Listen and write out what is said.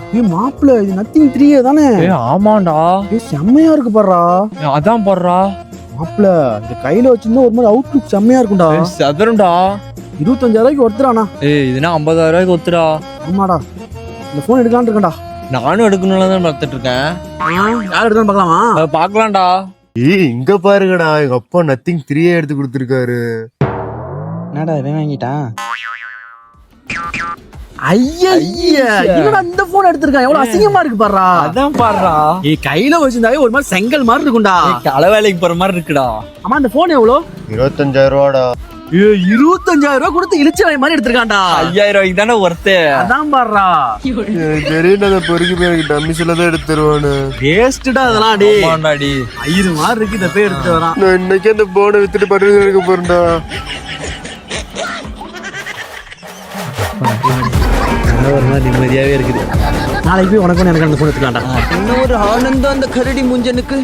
மாப்பிள்ள இது நத்திங் 3 தானே? ஆமாண்டா. செம்மையா இருக்கு பாடுறா. அதான் பாடுறா மாப்பிள்ள இந்த கையில வச்சிருந்தா ஒரு மாதிரி அவுட்லுக் செம்மையா இருக்கும்டா. சதுரம்டா. 25,000 ஒருத்தரானா? இதுனா 50,000 ஒத்துடா. ஆமாடா, இந்த போன் எடுக்கலான்னு இருக்கேன்டா. நானும் எடுக்கணும்னு தான் பார்த்துட்டு இருக்கேன். யார் எடுத்தாலும் பார்க்கலாமா? பாக்கலாம்டா. இங்க பாருங்கடா, எங்க அப்பா நத்திங் 3 எடுத்து கொடுத்துருக்காரு. என்னடா இவன் வாங்கிட்டான்? ஐயா என்னடா இந்த போன் எடுத்திருக்கான்? எவ்வளவு அசிங்கமா இருக்கு பாருடா. அதான் பாடுறா. கையில வச்சிருந்தாவே ஒரு மாதிரி செங்கல் மாதிரி இருக்கும்டா. களை வேலைக்கு போற மாதிரி இருக்குடா. ஆமா, இந்த போன் எவ்வளோ? 25,000 ரூபாடா. 25,000 கொடுத்து இழிச்ச மாதிரி எடுத்திருக்கான்டா. 5,000 தானே ஒர்த்து. அதான் பாடுறா. தெரியும், அதை பொறுக்கி போய் டம்மிஸ்ல தான் எடுத்துருவானு. வேஸ்ட்டா அதெல்லாம். டே ஆமாண்டாடி. ஐயரு மாதிரி இருக்கு, இத போய் எடுத்து வரான். நான் இன்னைக்கு அந்த போனை வித்துட்டு பட்டு எடுக்க போறேன்டா. ஒரு மாதிரி நிம்மதியாவே இருக்குது. நாளைக்கு போய் உனக்கு எனக்கு அந்த போன் எடுத்துக்கலாம்டா. இன்னொரு ஆனந்தம் அந்த கரடி முஞ்சனுக்கு.